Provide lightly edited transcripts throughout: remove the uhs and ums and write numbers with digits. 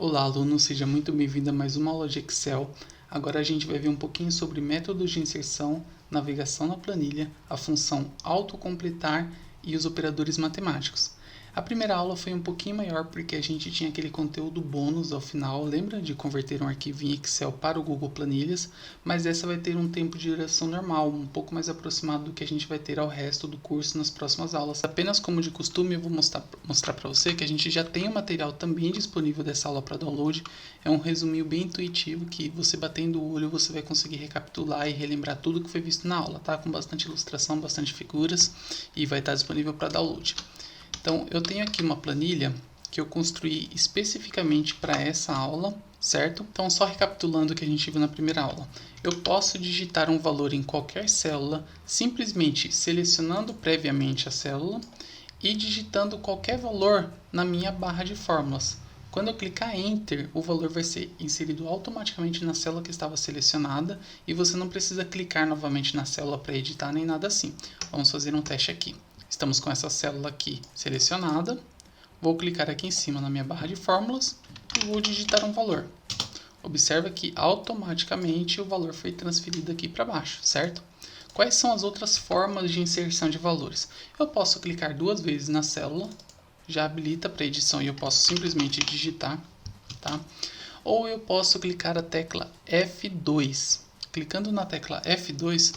Olá, aluno, seja muito bem-vindo a mais uma aula de Excel. Agora a gente vai ver um pouquinho sobre métodos de inserção, navegação na planilha, a função autocompletar e os operadores matemáticos. A primeira aula foi um pouquinho maior porque a gente tinha aquele conteúdo bônus ao final, lembra de converter um arquivo em Excel para o Google Planilhas, mas essa vai ter um tempo de duração normal, um pouco mais aproximado do que a gente vai ter ao resto do curso nas próximas aulas. Apenas como de costume, eu vou mostrar para você que a gente já tem o material também disponível dessa aula para download. É um resuminho bem intuitivo que você batendo o olho você vai conseguir recapitular e relembrar tudo que foi visto na aula, tá? Com bastante ilustração, bastante figuras e vai estar disponível para download. Então, eu tenho aqui uma planilha que eu construí especificamente para essa aula, certo? Então, só recapitulando o que a gente viu na primeira aula. Eu posso digitar um valor em qualquer célula, simplesmente selecionando previamente a célula e digitando qualquer valor na minha barra de fórmulas. Quando eu clicar Enter, o valor vai ser inserido automaticamente na célula que estava selecionada e você não precisa clicar novamente na célula para editar nem nada assim. Vamos fazer um teste aqui. Estamos com essa célula aqui selecionada. Vou clicar aqui em cima na minha barra de fórmulas e vou digitar um valor. Observa que automaticamente o valor foi transferido aqui para baixo, certo? Quais são as outras formas de inserção de valores? Eu posso clicar duas vezes na célula, já habilita para edição e eu posso simplesmente digitar, tá? Ou eu posso clicar a tecla F2. Clicando na tecla F2,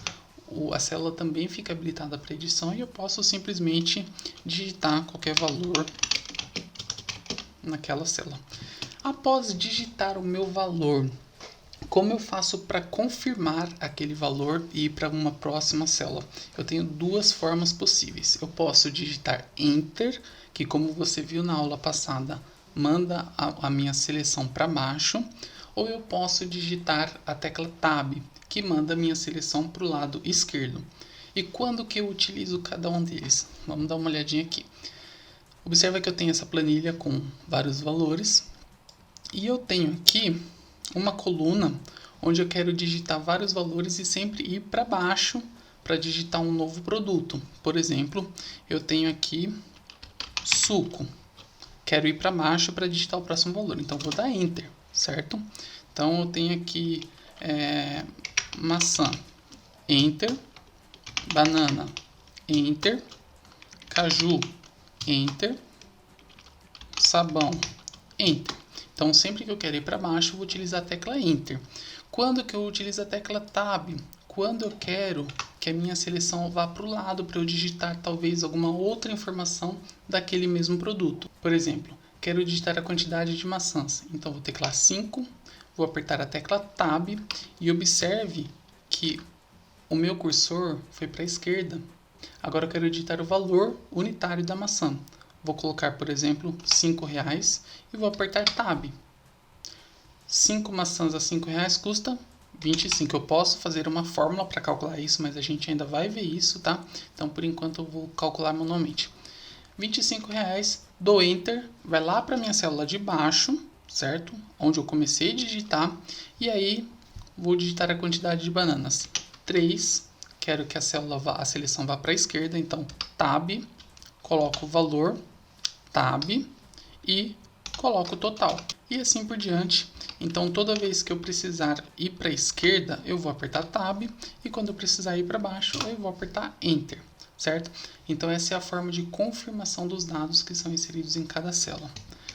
a célula também fica habilitada para edição e eu posso simplesmente digitar qualquer valor naquela célula. Após digitar o meu valor, como eu faço para confirmar aquele valor e ir para uma próxima célula? Eu tenho duas formas possíveis. Eu posso digitar Enter, que como você viu na aula passada, manda a minha seleção para baixo, ou eu posso digitar a tecla Tab, que manda a minha seleção para o lado esquerdo. E quando que eu utilizo cada um deles? Vamos dar uma olhadinha aqui. Observa que eu tenho essa planilha com vários valores e eu tenho aqui uma coluna onde eu quero digitar vários valores e sempre ir para baixo para digitar um novo produto. Por exemplo, eu tenho aqui suco. Quero ir para baixo para digitar o próximo valor. Então, vou dar Enter, certo? Então, eu tenho aqui maçã, Enter, banana, Enter, caju, Enter, sabão, Enter. Então, sempre que eu quero ir para baixo, eu vou utilizar a tecla Enter. Quando que eu utilizo a tecla Tab? Quando eu quero que a minha seleção vá para o lado para eu digitar talvez alguma outra informação daquele mesmo produto. Por exemplo, quero digitar a quantidade de maçãs. Então, vou teclar 5, vou apertar a tecla Tab e observe que o meu cursor foi para a esquerda. Agora eu quero digitar o valor unitário da maçã. Vou colocar, por exemplo, R$5 e vou apertar Tab. 5 maçãs a R$5 custa 25. Eu posso fazer uma fórmula para calcular isso, mas a gente ainda vai ver isso, tá? Então, por enquanto, eu vou calcular manualmente. R$25, dou Enter, vai lá para a minha célula de baixo, certo? Onde eu comecei a digitar. E aí, vou digitar a quantidade de bananas. 3. Quero que a seleção vá para a esquerda, então Tab, coloco o valor, Tab e coloco o total. E assim por diante. Então, toda vez que eu precisar ir para a esquerda, eu vou apertar Tab. E quando eu precisar ir para baixo, eu vou apertar Enter, certo? Então, essa é a forma de confirmação dos dados que são inseridos em cada célula.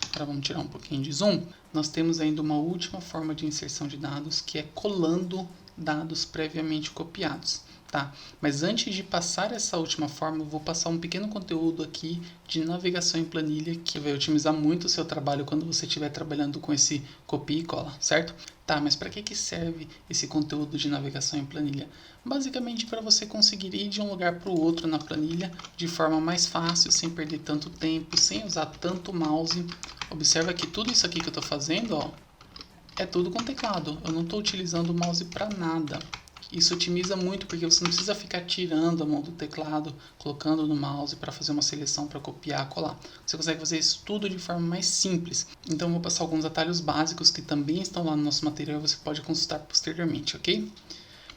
Agora, vamos tirar um pouquinho de zoom. Nós temos ainda uma última forma de inserção de dados, que é colando dados previamente copiados. Tá? Mas antes de passar essa última forma, eu vou passar um pequeno conteúdo aqui de navegação em planilha que vai otimizar muito o seu trabalho quando você estiver trabalhando com esse copia e cola, certo? Tá, mas para que serve esse conteúdo de navegação em planilha? Basicamente para você conseguir ir de um lugar para o outro na planilha de forma mais fácil, sem perder tanto tempo, sem usar tanto mouse. Observa que tudo isso aqui que eu estou fazendo, ó, é tudo com teclado. Eu não estou utilizando o mouse para nada. Isso otimiza muito porque você não precisa ficar tirando a mão do teclado, colocando no mouse para fazer uma seleção, para copiar, colar. Você consegue fazer isso tudo de forma mais simples. Então eu vou passar alguns atalhos básicos que também estão lá no nosso material e você pode consultar posteriormente, ok?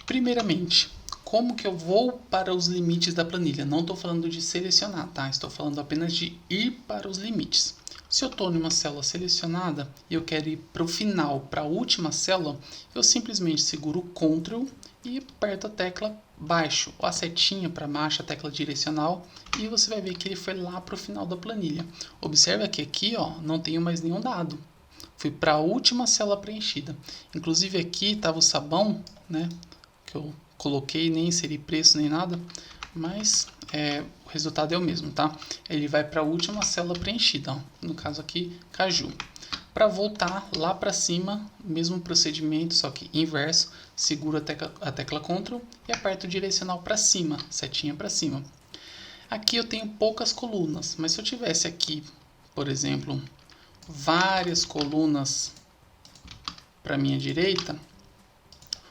Primeiramente, como que eu vou para os limites da planilha? Não estou falando de selecionar, tá? Estou falando apenas de ir para os limites. Se eu estou numa célula selecionada e eu quero ir para o final, para a última célula, eu simplesmente seguro o Ctrl e aperto a tecla baixo, ou a setinha para baixo, a tecla direcional, e você vai ver que ele foi lá para o final da planilha. Observe que aqui ó, não tenho mais nenhum dado. Fui para a última célula preenchida. Inclusive aqui estava o sabão, né, que eu coloquei, nem inseri preço nem nada, mas o resultado é o mesmo, tá? Ele vai para a última célula preenchida, ó. No caso aqui, caju. Para voltar lá para cima, mesmo procedimento, só que inverso, seguro a tecla Ctrl e aperto o direcional para cima, setinha para cima. Aqui eu tenho poucas colunas, mas se eu tivesse aqui, por exemplo, várias colunas para minha direita,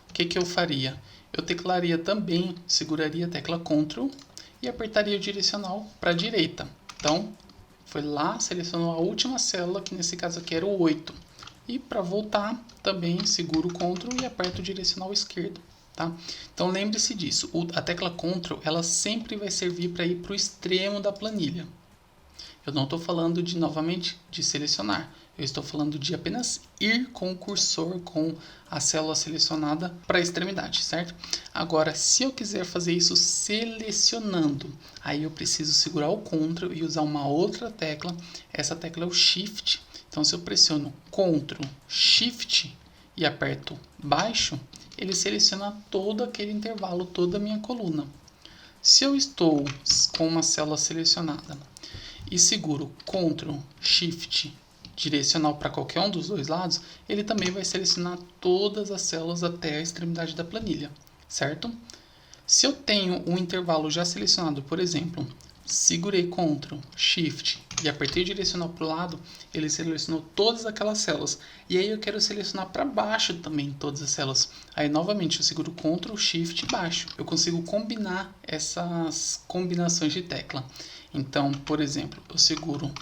o que eu faria? Eu teclaria também, seguraria a tecla Ctrl e apertaria o direcional para a direita. Então, foi lá, selecionou a última célula, que nesse caso aqui era o 8. E para voltar, também seguro o Ctrl e aperto o direcional esquerdo. Tá? Então, lembre-se disso. A tecla Ctrl, ela sempre vai servir para ir para o extremo da planilha. Eu não estou falando novamente, de selecionar. Eu estou falando de apenas ir com o cursor, com a célula selecionada para a extremidade, certo? Agora, se eu quiser fazer isso selecionando, aí eu preciso segurar o Ctrl e usar uma outra tecla. Essa tecla é o Shift. Então, se eu pressiono Ctrl, Shift e aperto baixo, ele seleciona todo aquele intervalo, toda a minha coluna. Se eu estou com uma célula selecionada e seguro Ctrl, Shift, direcional para qualquer um dos dois lados, ele também vai selecionar todas as células até a extremidade da planilha, certo? Se eu tenho um intervalo já selecionado, por exemplo, segurei Ctrl, Shift e apertei o direcional para o lado, ele selecionou todas aquelas células. E aí eu quero selecionar para baixo também todas as células. Aí novamente eu seguro Ctrl, Shift e baixo. Eu consigo combinar essas combinações de tecla. Então, por exemplo, eu seguro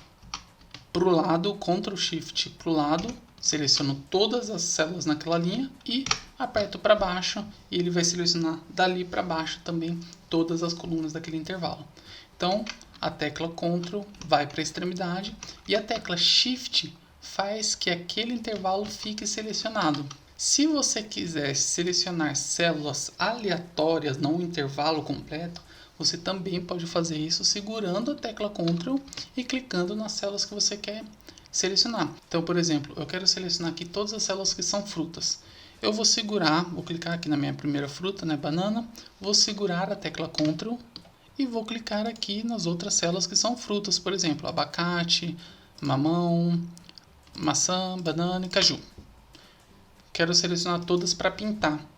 para o lado, Ctrl Shift para o lado, seleciono todas as células naquela linha e aperto para baixo e ele vai selecionar dali para baixo também todas as colunas daquele intervalo. Então, a tecla Ctrl vai para a extremidade e a tecla Shift faz que aquele intervalo fique selecionado. Se você quiser selecionar células aleatórias, não um intervalo completo, você também pode fazer isso segurando a tecla Ctrl e clicando nas células que você quer selecionar. Então, por exemplo, eu quero selecionar aqui todas as células que são frutas. Eu vou segurar, vou clicar aqui na minha primeira fruta, né, banana, vou segurar a tecla Ctrl e vou clicar aqui nas outras células que são frutas, por exemplo, abacate, mamão, maçã, banana e caju. Quero selecionar todas para pintar.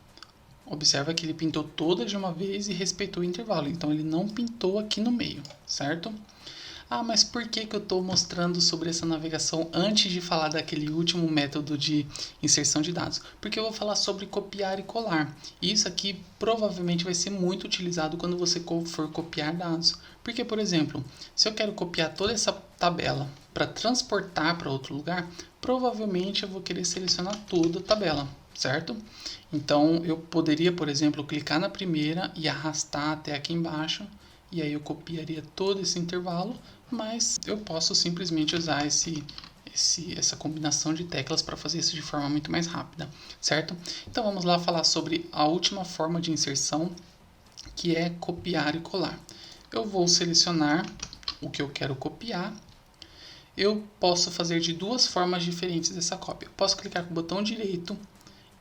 Observa que ele pintou todas de uma vez e respeitou o intervalo. Então, ele não pintou aqui no meio, certo? Ah, mas por que eu estou mostrando sobre essa navegação antes de falar daquele último método de inserção de dados? Porque eu vou falar sobre copiar e colar. E isso aqui provavelmente vai ser muito utilizado quando você for copiar dados. Porque, por exemplo, se eu quero copiar toda essa tabela para transportar para outro lugar, provavelmente eu vou querer selecionar toda a tabela, certo? Então, eu poderia, por exemplo, clicar na primeira e arrastar até aqui embaixo, e aí eu copiaria todo esse intervalo, mas eu posso simplesmente usar essa combinação de teclas para fazer isso de forma muito mais rápida, certo? Então, vamos lá falar sobre a última forma de inserção, que é copiar e colar. Eu vou selecionar o que eu quero copiar. Eu posso fazer de duas formas diferentes essa cópia. Eu posso clicar com o botão direito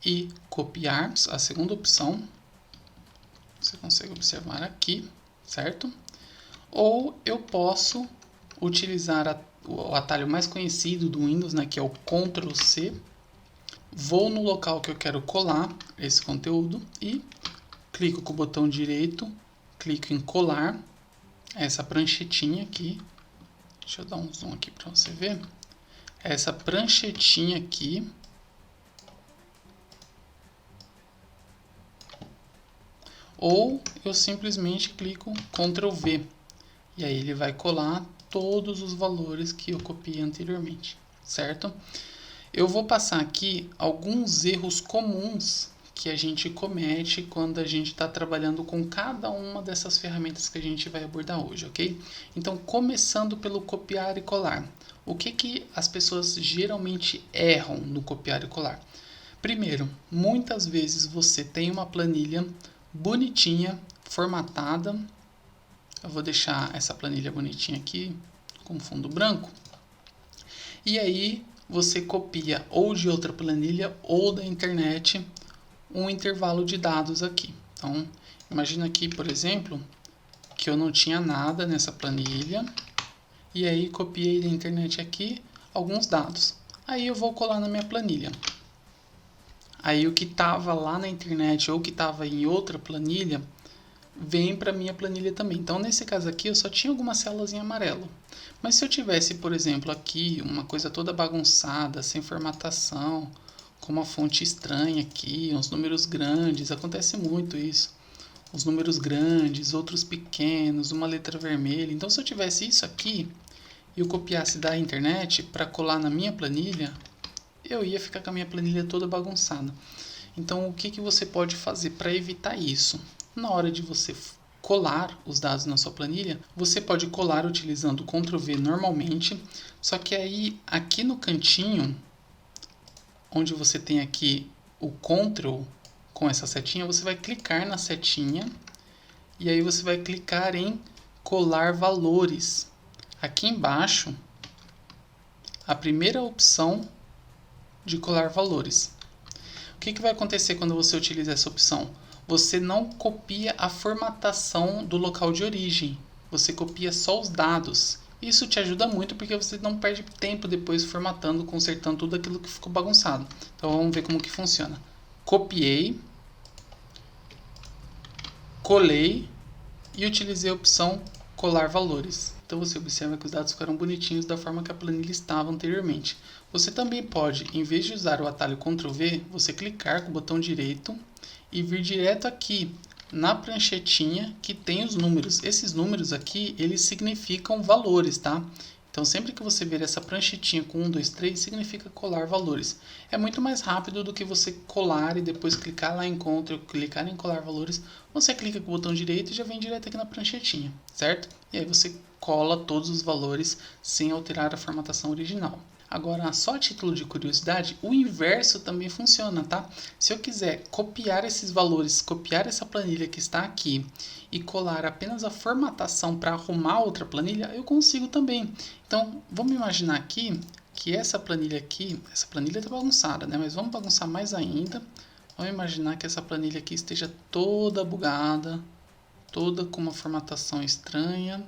e copiar, a segunda opção, você consegue observar aqui, certo? Ou eu posso utilizar o atalho mais conhecido do Windows, né, que é o Ctrl+C, vou no local que eu quero colar esse conteúdo e clico com o botão direito, clico em colar essa pranchetinha aqui, deixa eu dar um zoom aqui para você ver, essa pranchetinha aqui, ou eu simplesmente clico Ctrl V e aí ele vai colar todos os valores que eu copiei anteriormente, certo? Eu vou passar aqui alguns erros comuns que a gente comete quando a gente está trabalhando com cada uma dessas ferramentas que a gente vai abordar hoje, ok? Então, começando pelo copiar e colar. O que as pessoas geralmente erram no copiar e colar? Primeiro, muitas vezes você tem uma planilha bonitinha, formatada. Eu vou deixar essa planilha bonitinha aqui com fundo branco. E aí você copia ou de outra planilha ou da internet um intervalo de dados aqui. Então, imagina aqui, por exemplo, que eu não tinha nada nessa planilha e aí copiei da internet aqui alguns dados. Aí eu vou colar na minha planilha. Aí o que estava lá na internet ou que estava em outra planilha vem para minha planilha também. Então, nesse caso aqui, eu só tinha algumas células em amarelo. Mas se eu tivesse, por exemplo, aqui uma coisa toda bagunçada, sem formatação, com uma fonte estranha aqui, uns números grandes, acontece muito isso. Os números grandes, outros pequenos, uma letra vermelha. Então, se eu tivesse isso aqui e eu copiasse da internet para colar na minha planilha, eu ia ficar com a minha planilha toda bagunçada. Então, o que você pode fazer para evitar isso? Na hora de você colar os dados na sua planilha, você pode colar utilizando o Ctrl V normalmente, só que aí aqui no cantinho, onde você tem aqui o Ctrl com essa setinha, você vai clicar na setinha e aí você vai clicar em colar valores. Aqui embaixo, a primeira opção de colar valores. O que vai acontecer quando você utiliza essa opção? Você não copia a formatação do local de origem, você copia só os dados. Isso te ajuda muito porque você não perde tempo depois formatando, consertando tudo aquilo que ficou bagunçado. Então vamos ver como que funciona. Copiei, colei e utilizei a opção colar valores. Então você observa que os dados ficaram bonitinhos da forma que a planilha estava anteriormente. Você também pode, em vez de usar o atalho Ctrl V, você clicar com o botão direito e vir direto aqui na pranchetinha que tem os números. Esses números aqui, eles significam valores, tá? Então sempre que você ver essa pranchetinha com 1, 2, 3, significa colar valores. É muito mais rápido do que você colar e depois clicar lá em Ctrl, clicar em colar valores. Você clica com o botão direito e já vem direto aqui na pranchetinha, certo? E aí você cola todos os valores sem alterar a formatação original. Agora, só a título de curiosidade, o inverso também funciona, tá? Se eu quiser copiar esses valores, copiar essa planilha que está aqui e colar apenas a formatação para arrumar outra planilha, eu consigo também. Então, vamos imaginar aqui que essa planilha aqui, essa planilha está bagunçada, né? Mas vamos bagunçar mais ainda. Vamos imaginar que essa planilha aqui esteja toda bugada, toda com uma formatação estranha.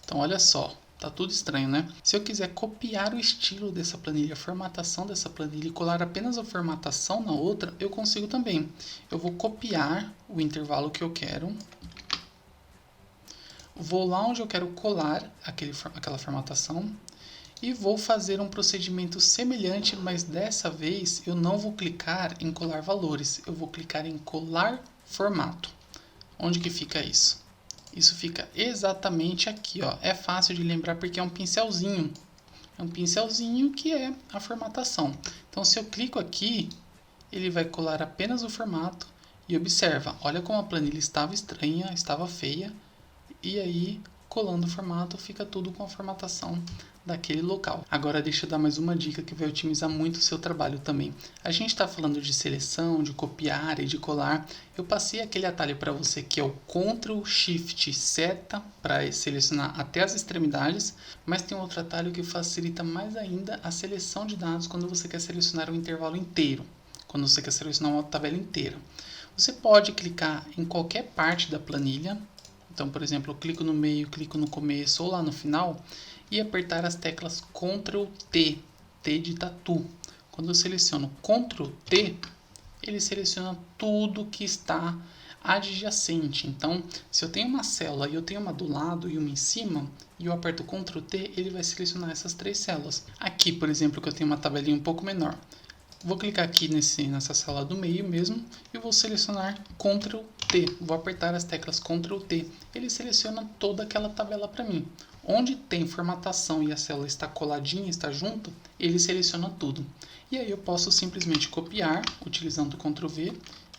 Então, olha só. Tá tudo estranho, né? Se eu quiser copiar o estilo dessa planilha, a formatação dessa planilha e colar apenas a formatação na outra, eu consigo também. Eu vou copiar o intervalo que eu quero. Vou lá onde eu quero colar aquela formatação. E vou fazer um procedimento semelhante, mas dessa vez eu não vou clicar em colar valores. Eu vou clicar em colar formato. Onde que fica isso? Isso fica exatamente aqui, ó. É fácil de lembrar porque é um pincelzinho. É um pincelzinho que é a formatação. Então, se eu clico aqui, ele vai colar apenas o formato. E observa, olha como a planilha estava estranha, estava feia. E aí, colando o formato, fica tudo com a formatação daquele local. Agora deixa eu dar mais uma dica que vai otimizar muito o seu trabalho também. A gente está falando de seleção, de copiar e de colar. Eu passei aquele atalho para você que é o Ctrl Shift seta para selecionar até as extremidades, mas tem outro atalho que facilita mais ainda a seleção de dados quando você quer selecionar um intervalo inteiro, quando você quer selecionar uma tabela inteira. Você pode clicar em qualquer parte da planilha. Então, por exemplo, eu clico no meio, clico no começo ou lá no final e apertar as teclas Ctrl T, T de tatu. Quando eu seleciono Ctrl T, ele seleciona tudo que está adjacente. Então, se eu tenho uma célula e eu tenho uma do lado e uma em cima, e eu aperto Ctrl T, ele vai selecionar essas 3 células. Aqui, por exemplo, que eu tenho uma tabelinha um pouco menor. Vou clicar aqui nessa sala do meio mesmo e vou selecionar Ctrl T. Vou apertar as teclas Ctrl T. Ele seleciona toda aquela tabela para mim. Onde tem formatação e a célula está coladinha, está junto, ele seleciona tudo. E aí eu posso simplesmente copiar, utilizando o Ctrl V,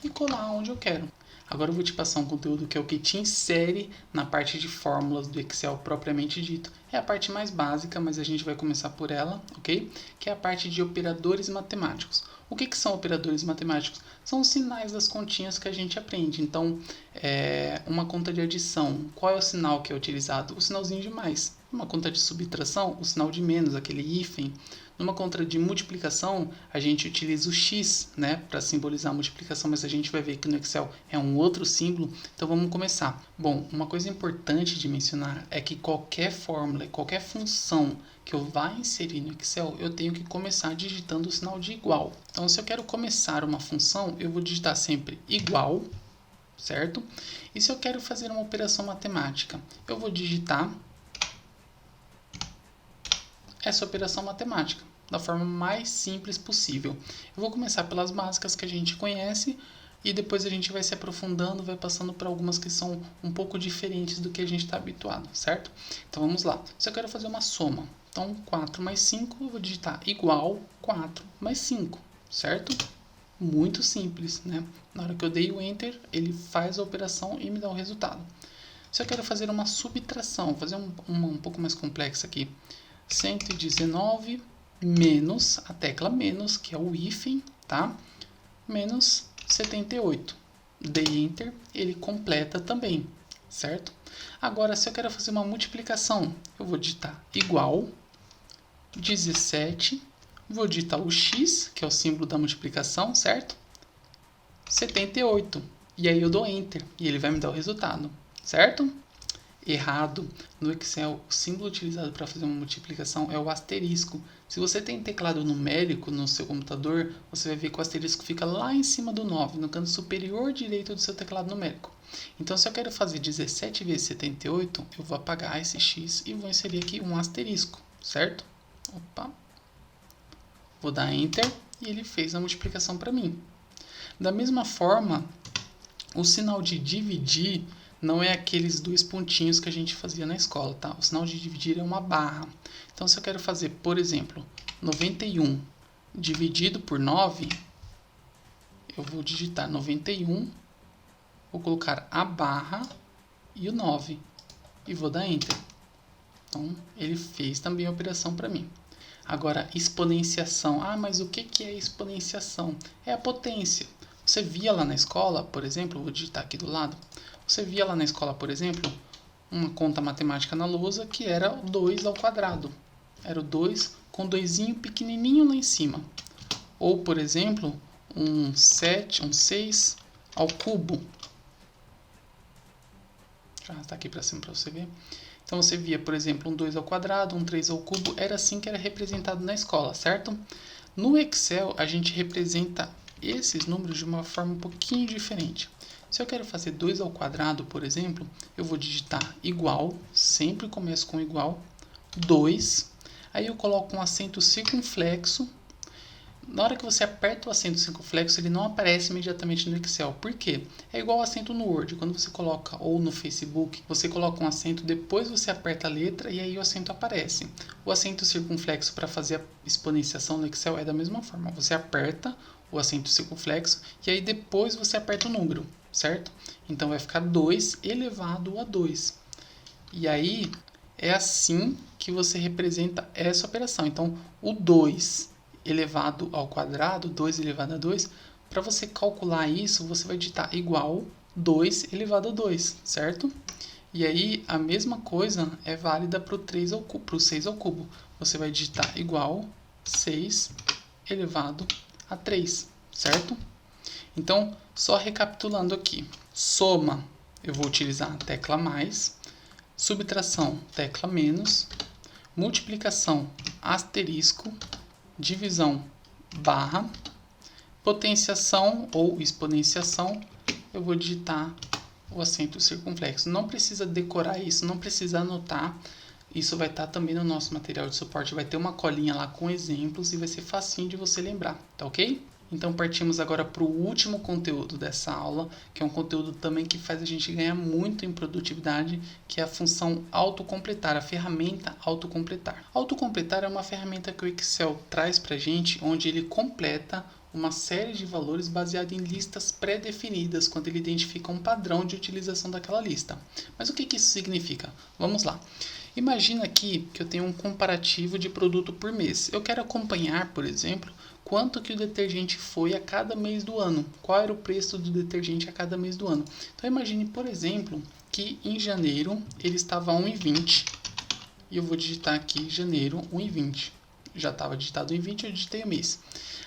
e colar onde eu quero. Agora eu vou te passar um conteúdo que é o que te insere na parte de fórmulas do Excel propriamente dito. É a parte mais básica, mas a gente vai começar por ela, ok? Que é a parte de operadores matemáticos. O que são operadores matemáticos? São os sinais das continhas que a gente aprende. Então, uma conta de adição, qual é o sinal que é utilizado? O sinalzinho de mais. Uma conta de subtração, o sinal de menos, aquele hífen. Numa conta de multiplicação, a gente utiliza o X, né, para simbolizar a multiplicação, mas a gente vai ver que no Excel é um outro símbolo. Então vamos começar. Bom, uma coisa importante de mencionar é que qualquer fórmula, qualquer função que eu vá inserir no Excel, eu tenho que começar digitando o sinal de igual. Então, se eu quero começar uma função, eu vou digitar sempre igual, certo? E se eu quero fazer uma operação matemática, eu vou digitar essa operação matemática da forma mais simples possível. Eu vou começar pelas básicas que a gente conhece e depois a gente vai se aprofundando, vai passando para algumas que são um pouco diferentes do que a gente está habituado, certo? Então vamos lá. Se eu quero fazer uma soma, então 4 mais 5, eu vou digitar igual 4 mais 5, certo? Muito simples, né? Na hora que eu dei o Enter, ele faz a operação e me dá o resultado. Se eu quero fazer uma subtração, vou fazer uma um pouco mais complexa aqui. 119 menos, a tecla menos, que é o hífen, tá? Menos 78. Dei Enter, ele completa também, certo? Agora, se eu quero fazer uma multiplicação, eu vou digitar igual 17, vou digitar o X, que é o símbolo da multiplicação, certo? 78. E aí eu dou Enter, e ele vai me dar o resultado, certo? Errado. No Excel, o símbolo utilizado para fazer uma multiplicação é o asterisco. Se você tem teclado numérico no seu computador, você vai ver que o asterisco fica lá em cima do 9, no canto superior direito do seu teclado numérico. Então, se eu quero fazer 17 vezes 78, eu vou apagar esse X e vou inserir aqui um asterisco, certo? Opa. Vou dar Enter e ele fez a multiplicação para mim. Da mesma forma, o sinal de dividir não é aqueles dois pontinhos que a gente fazia na escola, tá? O sinal de dividir é uma barra. Então, se eu quero fazer, por exemplo, 91 dividido por 9, eu vou digitar 91, vou colocar a barra e o 9 e vou dar Enter. Então, ele fez também a operação para mim. Agora, exponenciação. Ah, mas o que é exponenciação? É a potência. Você via lá na escola, por exemplo, vou digitar aqui do lado. Você via lá na escola, por exemplo, uma conta matemática na lousa que era 2 ao quadrado. Era o 2 com 2zinho pequenininho lá em cima. Ou, por exemplo, um 6 ao cubo. Já está aqui para cima para você ver. Então você via, por exemplo, um 2 ao quadrado, um 3 ao cubo. Era assim que era representado na escola, certo? No Excel, a gente representa esses números de uma forma um pouquinho diferente. Se eu quero fazer 2 ao quadrado, por exemplo, eu vou digitar igual, sempre começo com igual, 2, aí eu coloco um acento circunflexo. Na hora que você aperta o acento circunflexo, ele não aparece imediatamente no Excel. Por quê? É igual o acento no Word. Quando você coloca, ou no Facebook, você coloca um acento, depois você aperta a letra e aí o acento aparece. O acento circunflexo para fazer a exponenciação no Excel é da mesma forma. Você aperta o acento circunflexo e aí depois você aperta o número, certo? Então vai ficar 2 elevado a 2. E aí é assim que você representa essa operação. Então o 2 elevado ao quadrado, 2 elevado a 2, para você calcular isso, você vai digitar igual 2 elevado a 2, certo? E aí a mesma coisa é válida para o 6 ao cubo. Você vai digitar igual 6 elevado a 3, certo? Então, só recapitulando aqui. Soma, eu vou utilizar a tecla mais. Subtração, tecla menos. Multiplicação, asterisco. Divisão, barra. Potenciação ou exponenciação, eu vou digitar o acento circunflexo. Não precisa decorar isso, não precisa anotar. Isso vai estar também no nosso material de suporte, vai ter uma colinha lá com exemplos e vai ser facinho de você lembrar, tá ok? Então partimos agora para o último conteúdo dessa aula, que é um conteúdo também que faz a gente ganhar muito em produtividade, que é a função autocompletar, a ferramenta autocompletar. Autocompletar é uma ferramenta que o Excel traz para a gente, onde ele completa uma série de valores baseado em listas pré-definidas, quando ele identifica um padrão de utilização daquela lista. Mas o que isso significa? Vamos lá. Imagina aqui que eu tenho um comparativo de produto por mês. Eu quero acompanhar, por exemplo, quanto que o detergente foi a cada mês do ano. Qual era o preço do detergente a cada mês do ano. Então imagine, por exemplo, que em janeiro ele estava a 1,20. E eu vou digitar aqui janeiro 1,20. Já estava digitado 1,20, eu digitei o mês.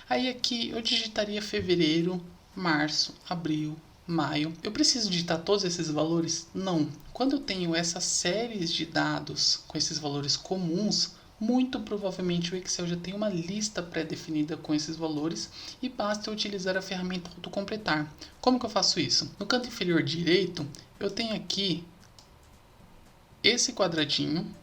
Aí aqui eu digitaria fevereiro, março, abril, maio. Eu preciso digitar todos esses valores? Não. Quando eu tenho essas séries de dados com esses valores comuns, muito provavelmente o Excel já tem uma lista pré-definida com esses valores e basta eu utilizar a ferramenta autocompletar. Como que eu faço isso? No canto inferior direito, eu tenho aqui esse quadradinho,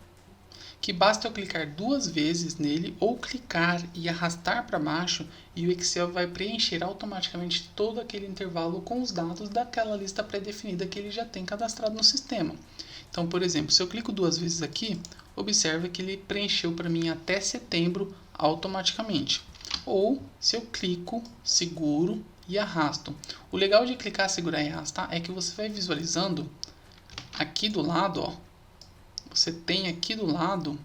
que basta eu clicar 2 vezes nele ou clicar e arrastar para baixo e o Excel vai preencher automaticamente todo aquele intervalo com os dados daquela lista pré-definida que ele já tem cadastrado no sistema. Então, por exemplo, se eu clico 2 vezes aqui, observa que ele preencheu para mim até setembro automaticamente. Ou se eu clico, seguro e arrasto. O legal de clicar, segurar e arrastar é que você vai visualizando aqui do lado, ó, você tem aqui do lado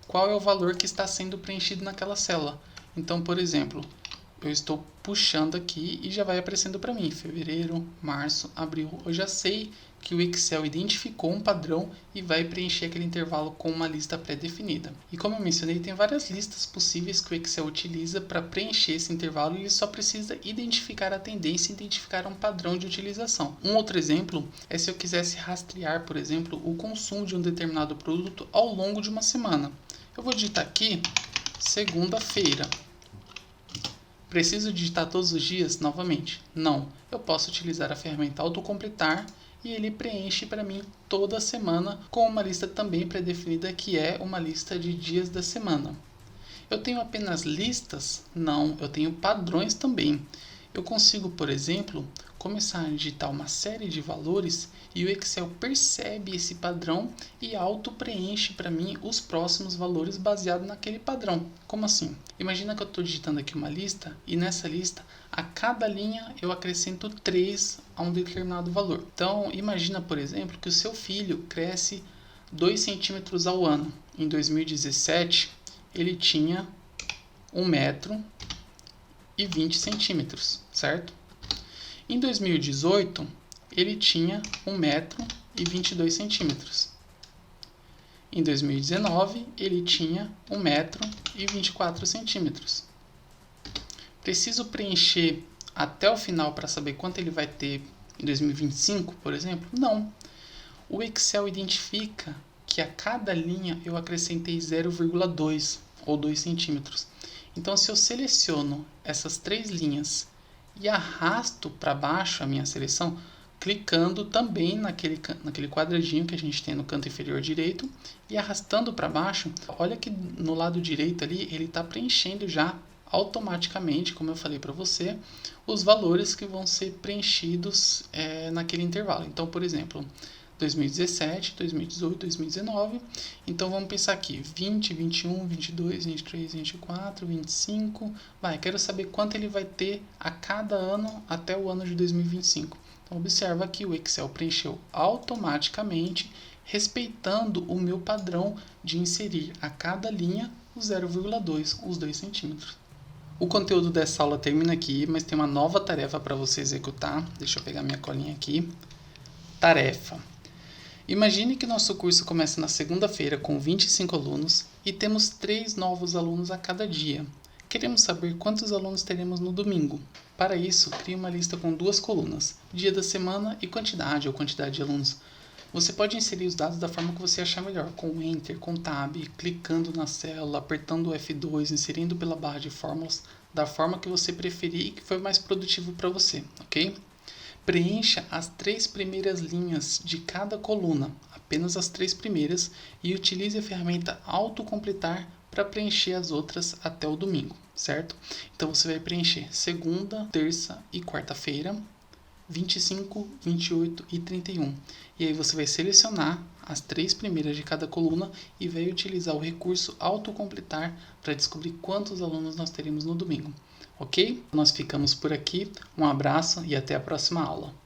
qual é o valor que está sendo preenchido naquela célula. Então, por exemplo, eu estou puxando aqui e já vai aparecendo para mim fevereiro, março, abril. Eu já sei que o Excel identificou um padrão e vai preencher aquele intervalo com uma lista pré-definida. E como eu mencionei, tem várias listas possíveis que o Excel utiliza para preencher esse intervalo e ele só precisa identificar a tendência e identificar um padrão de utilização. Um outro exemplo é se eu quisesse rastrear, por exemplo, o consumo de um determinado produto ao longo de uma semana. Eu vou digitar aqui segunda-feira. Preciso digitar todos os dias novamente? Não. Eu posso utilizar a ferramenta autocompletar e ele preenche para mim toda a semana com uma lista também pré-definida que é uma lista de dias da semana. Eu tenho apenas listas? Não, eu tenho padrões também. Eu consigo, por exemplo, começar a digitar uma série de valores e o Excel percebe esse padrão e auto-preenche para mim os próximos valores baseado naquele padrão. Como assim? Imagina que eu estou digitando aqui uma lista e nessa lista, a cada linha eu acrescento 3 a um determinado valor. Então, imagina, por exemplo, que o seu filho cresce 2 centímetros ao ano. Em 2017, ele tinha 1 metro e 20 centímetros, certo? Em 2018, ele tinha 1 metro e 22 centímetros. Em 2019, ele tinha 1 metro e 24 centímetros. Preciso preencher até o final para saber quanto ele vai ter em 2025, por exemplo? Não. O Excel identifica que a cada linha eu acrescentei 0,2 ou 2 centímetros. Então, se eu seleciono essas 3 linhas e arrasto para baixo a minha seleção, clicando também naquele quadradinho que a gente tem no canto inferior direito e arrastando para baixo, olha que no lado direito ali ele está preenchendo já automaticamente, como eu falei para você, os valores que vão ser preenchidos naquele intervalo. Então, por exemplo, 2017, 2018, 2019. Então vamos pensar aqui, 20, 21, 22, 23, 24, 25. Quero saber quanto ele vai ter a cada ano até o ano de 2025. Então observa que o Excel preencheu automaticamente, respeitando o meu padrão de inserir a cada linha o 0,2, os 2 centímetros. O conteúdo dessa aula termina aqui, mas tem uma nova tarefa para você executar. Deixa eu pegar minha colinha aqui. Tarefa. Imagine que nosso curso começa na segunda-feira com 25 alunos e temos 3 novos alunos a cada dia. Queremos saber quantos alunos teremos no domingo. Para isso, crie uma lista com 2 colunas, dia da semana e quantidade ou quantidade de alunos. Você pode inserir os dados da forma que você achar melhor, com Enter, com Tab, clicando na célula, apertando o F2, inserindo pela barra de fórmulas, da forma que você preferir e que for mais produtivo para você, ok? Preencha as 3 primeiras linhas de cada coluna, apenas as 3 primeiras, e utilize a ferramenta autocompletar para preencher as outras até o domingo, certo? Então você vai preencher segunda, terça e quarta-feira, 25, 28 e 31. E aí você vai selecionar as 3 primeiras de cada coluna e vai utilizar o recurso autocompletar para descobrir quantos alunos nós teremos no domingo. Ok? Nós ficamos por aqui. Um abraço e até a próxima aula.